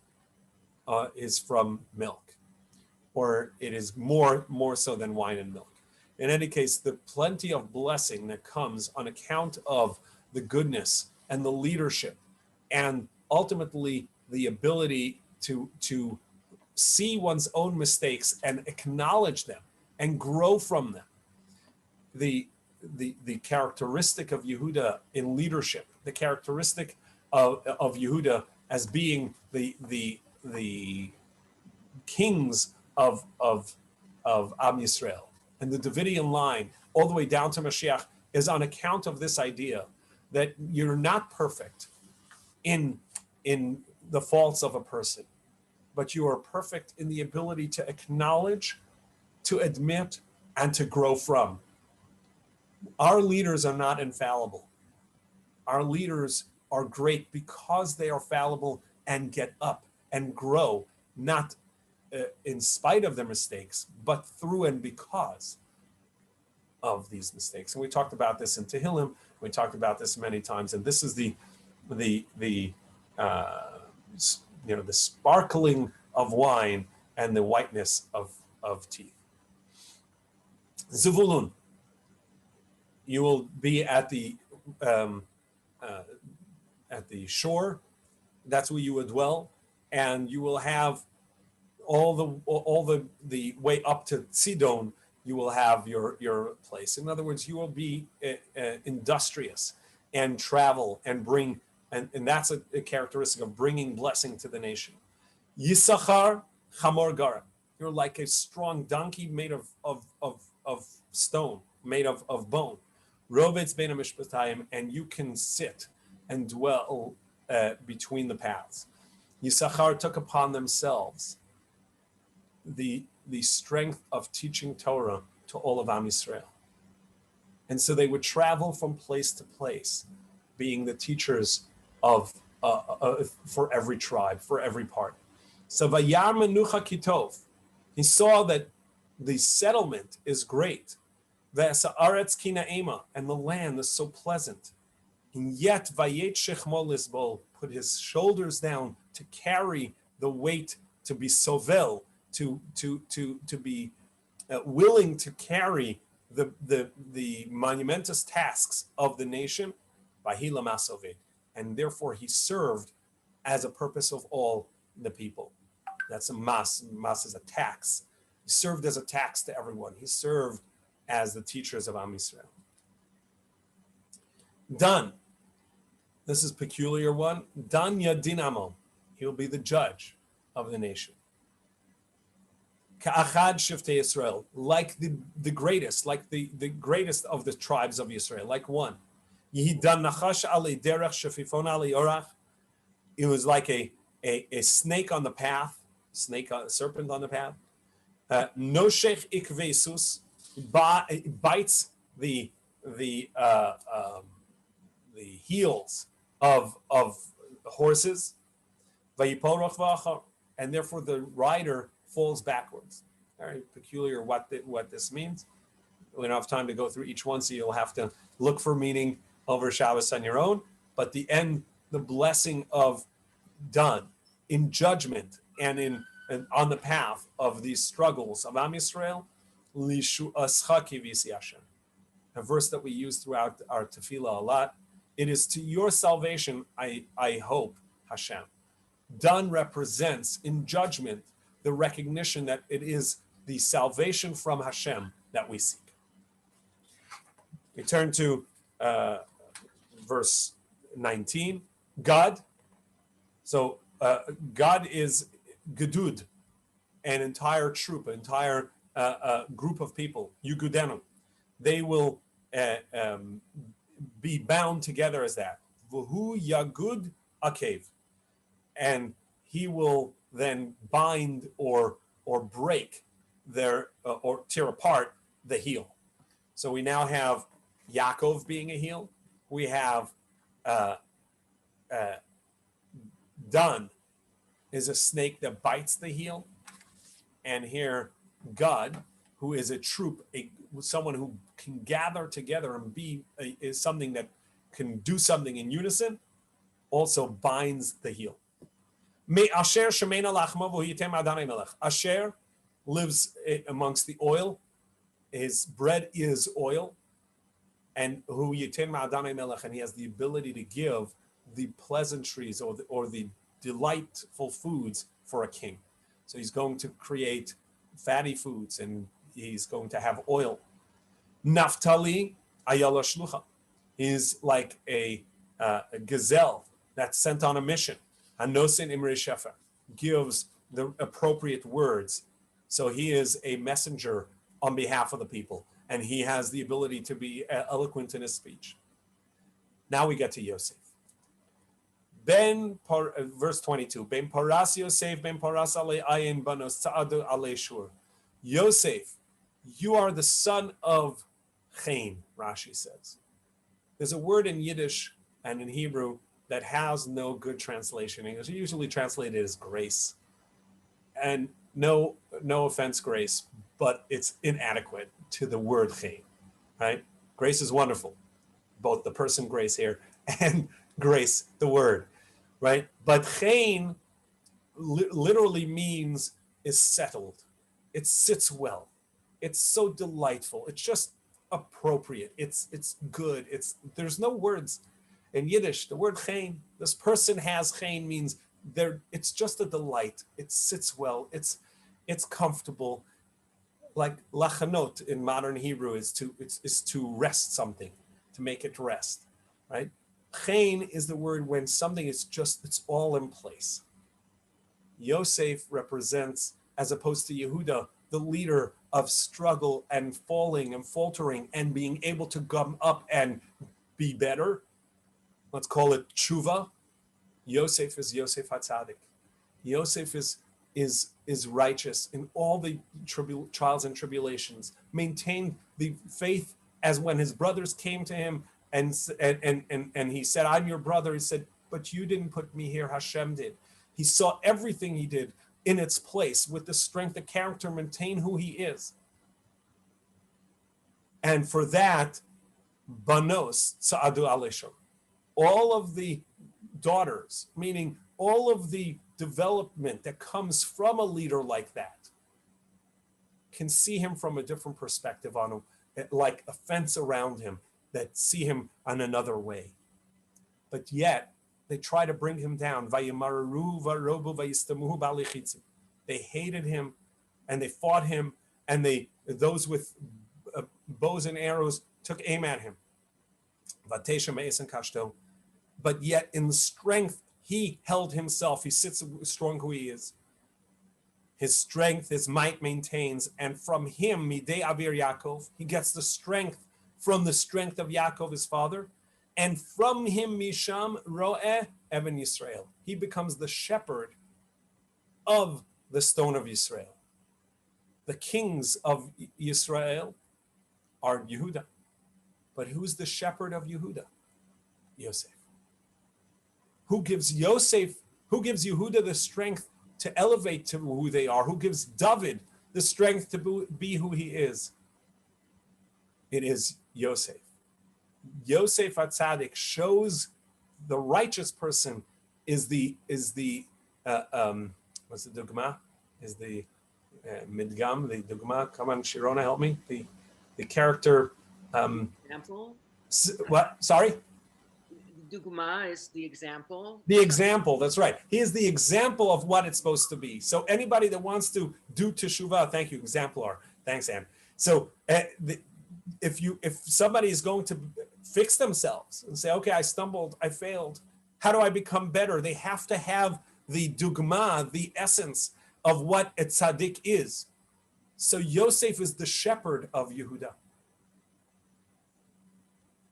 is from milk, or it is more so than wine and milk. In any case, the plenty of blessing that comes on account of the goodness and the leadership, and ultimately the ability to see one's own mistakes and acknowledge them and grow from them. The characteristic of Yahudah in leadership, the characteristic of Yahudah as being the kings of Am Yisrael and the Davidian line all the way down to Mashiach, is on account of this idea that you're not perfect in the faults of a person, but you are perfect in the ability to acknowledge, to admit, and to grow from. Our leaders are not infallible. Our leaders are great because they are fallible and get up and grow, not in spite of their mistakes, but through and because of these mistakes. And we talked about this in Tehillim. We talked about this many times. And this is the sparkling of wine and the whiteness of teeth. Zevulun, you will be at the shore. That's where you will dwell, and you will have all the way up to Sidon you will have your place. In other words, you will be industrious and travel and bring, and that's a characteristic of bringing blessing to the nation. Yisachar chamor gara. You're like a strong donkey made of stone, made of bone. Rovetz bein hamishpatayim, and you can sit and dwell between the paths. Yisachar took upon themselves the strength of teaching Torah to all of Am Yisrael. And so they would travel from place to place, being the teachers of for every tribe, for every part. So Vayar menucha kitov, he saw that the settlement is great. Ve'asa'aretz ki na'ema, and the land is so pleasant. And yet Vayet shechmo lisbol, put his shoulders down to carry the weight, to be sovel, to be willing to carry the monumentous tasks of the nation, vahila masoved, and therefore he served as a purpose of all the people. That's a mas. Mas is a tax. He served as a tax to everyone. He served as the teachers of Am Yisrael. Dan, this is a peculiar one. Dan yadin amo, he will be the judge of the nation. Ka'achad shiftei Yisrael, like the greatest, like the greatest of the tribes of Israel, like one. Yihidan nachash alei derech shefifon alei orach. It was like a snake on the path, a serpent on the path. Noshech ikvesus, bites the heels of horses. Vayiporoch v'achar, and therefore the rider falls backwards. Very peculiar what this means. We don't have time to go through each one, so you'll have to look for meaning over Shabbos on your own. But the blessing of Dan in judgment and on the path of these struggles of Am Yisrael, lishu'ascha kivisi Hashem. A verse that we use throughout our tefillah a lot. It is to your salvation I hope, Hashem. Dan represents in judgment the recognition that it is the salvation from Hashem that we seek. We turn to verse 19. God. So God is gedud, an entire troop, an entire group of people. Yugudenu. They will be bound together as that. V'hu yagud akev, and he will then bind or break their or tear apart the heel. So we now have Yaakov being a heel. We have Dan is a snake that bites the heel, and here God, who is a troop, someone who can gather together and is something that can do something in unison, also binds the heel. Asher lives amongst the oil. His bread is oil, and and he has the ability to give the pleasantries or the delightful foods for a king. So he's going to create fatty foods, and he's going to have oil. Naphtali ayala shlucha. He's like a gazelle that's sent on a mission. Hanosin imre shefa, gives the appropriate words. So he is a messenger on behalf of the people, and he has the ability to be eloquent in his speech. Now we get to Yosef. Verse 22. Ben paras Yosef, ben paras ale ayin banos tza'adu ale shur. Yosef, you are the son of Chain, Rashi says. There's a word in Yiddish and in Hebrew that has no good translation. It's usually translated as grace. And no offense, grace, but it's inadequate to the word Chain, right? Grace is wonderful, both the person grace here and grace, the word, right? But Chain literally means is settled. It sits well. It's so delightful. It's just appropriate. It's good. There's no words in Yiddish. The word Chain, this person has Chain, means it's just a delight. It sits well. It's comfortable. like lachanot in modern Hebrew is to rest something, to make it rest, right? Chen is the word when something is just, it's all in place. Yosef represents, as opposed to Yahudah, the leader of struggle and falling and faltering and being able to come up and be better. Let's call it tshuva. Yosef is Yosef HaTzadik. Yosef is righteous in all the trials and tribulations, maintained the faith as when his brothers came to him and he said, I'm your brother. He said, but you didn't put me here, Hashem did. He saw everything he did in its place with the strength of character, maintain who he is. And for that, banos tza'adu alesham. All of the daughters, meaning all of the development that comes from a leader like that, can see him from a different perspective on him, like a fence around him that see him on another way. But yet, they try to bring him down. They hated him, and they fought him, and those with bows and arrows took aim at him. But yet, in the strength, he held himself. He sits strong who he is. His strength, his might maintains, and from him, Midei Avir Yaakov, he gets the strength from the strength of Yaakov, his father, and from him, Misham Ro'eh Even Yisrael. He becomes the shepherd of the stone of Yisrael. The kings of Yisrael are Yehudah. But who's the shepherd of Yehudah? Yosef. Who gives Yehudah the strength to elevate to who they are? Who gives David the strength to be who he is? It is Yosef. Yosef HaTzadik shows the righteous person is the what's the dugma? Is the midgam, the dugma? Come on, Shirona, help me. The character. Example. What? Sorry. Dugma is the example. The example, that's right. He is the example of what it's supposed to be. So anybody that wants to do teshuvah, thank you, exemplar. Thanks, Ann. So if somebody is going to fix themselves and say, okay, I stumbled, I failed, how do I become better? They have to have the dugma, the essence of what a tzaddik is. So Yosef is the shepherd of Yehudah.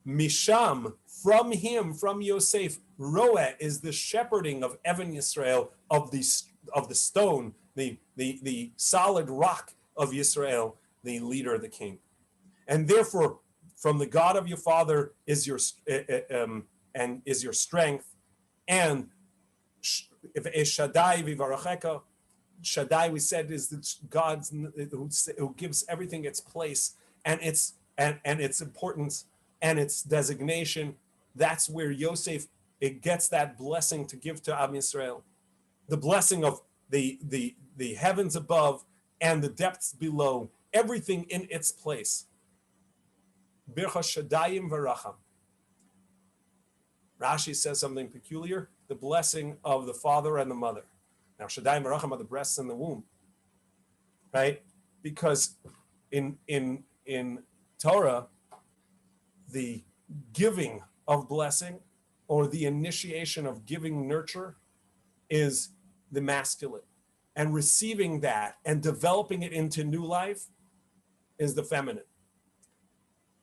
Misham, from him, from Yosef, Roeh is the shepherding of Even Yisrael, of the stone, the solid rock of Yisrael, the leader, the king. And therefore, from the God of your father is your strength, and if Shaddai vivaracheka, Shaddai we said is the God who gives everything its place and its importance and its designation. That's where Yosef, it gets that blessing to give to Am Yisrael, the blessing of the heavens above and the depths below, everything in its place. Birchas Shaddayim v'Racham. Rashi says something peculiar: the blessing of the father and the mother. Now, Shaddayim v'Racham are the breasts and the womb, right? Because in Torah, the giving of blessing or the initiation of giving nurture is the masculine, and receiving that and developing it into new life is the feminine.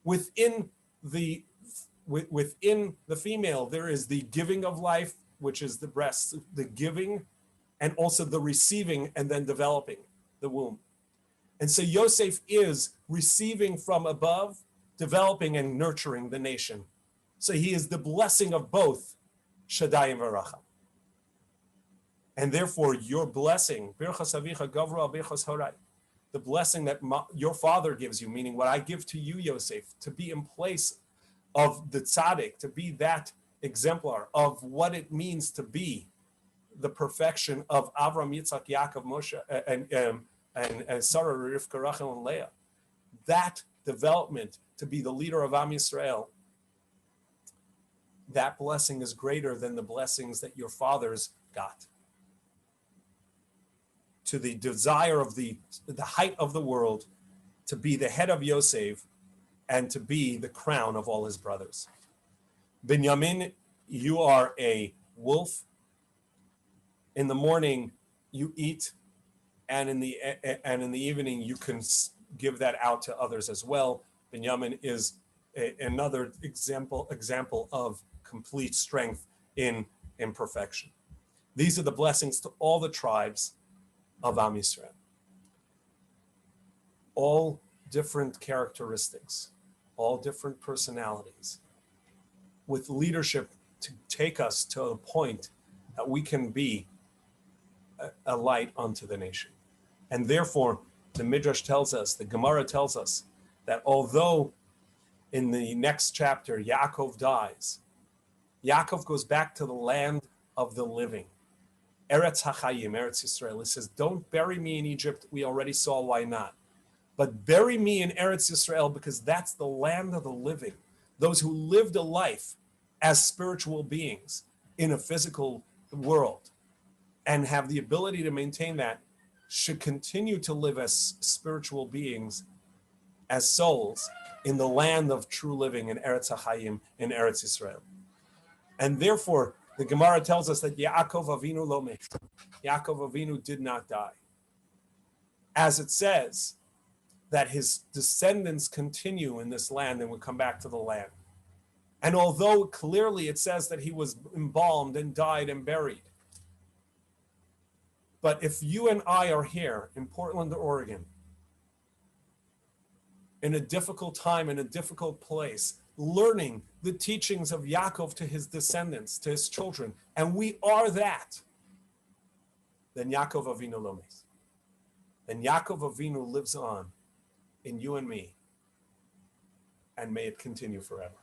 Within the female, there is the giving of life, which is the breasts, the giving, and also the receiving and then developing the womb. And so Yosef is receiving from above, developing and nurturing the nation. So he is the blessing of both Shaddai and Varacha. And therefore your blessing, Birchas Avicha Gavra Birchas Horai, the blessing that your father gives you, meaning what I give to you, Yosef, to be in place of the tzaddik, to be that exemplar of what it means to be the perfection of Avram, Yitzchak, Yaakov, Moshe, and Sarah, Rivka, Rachel, and Leah. That development to be the leader of Am Yisrael, that blessing is greater than the blessings that your fathers got. To the desire of the height of the world, to be the head of Yosef and to be the crown of all his brothers. Binyamin, you are a wolf. In the morning, you eat, and in the evening, you can give that out to others as well. Binyamin is another example of complete strength in imperfection. These are the blessings to all the tribes of Am Yisrael. All different characteristics, all different personalities, with leadership to take us to a point that we can be a light unto the nation. And therefore, the Midrash tells us, the Gemara tells us, that although in the next chapter Yaakov dies, Yaakov goes back to the land of the living. Eretz HaChayim, Eretz Yisrael. He says, don't bury me in Egypt. We already saw why not. But bury me in Eretz Yisrael because that's the land of the living. Those who lived a life as spiritual beings in a physical world and have the ability to maintain that should continue to live as spiritual beings, as souls, in the land of true living in Eretz HaChayim, in Eretz Yisrael. And therefore, the Gemara tells us that Yaakov Avinu lo met. Yaakov Avinu did not die. As it says, that his descendants continue in this land and will come back to the land. And although clearly it says that he was embalmed and died and buried, but if you and I are here in Portland, Oregon, in a difficult time, in a difficult place, learning the teachings of Yaakov to his descendants, to his children, and we are that, then Yaakov Avinu lo met. Then Yaakov Avinu lives on in you and me, and may it continue forever.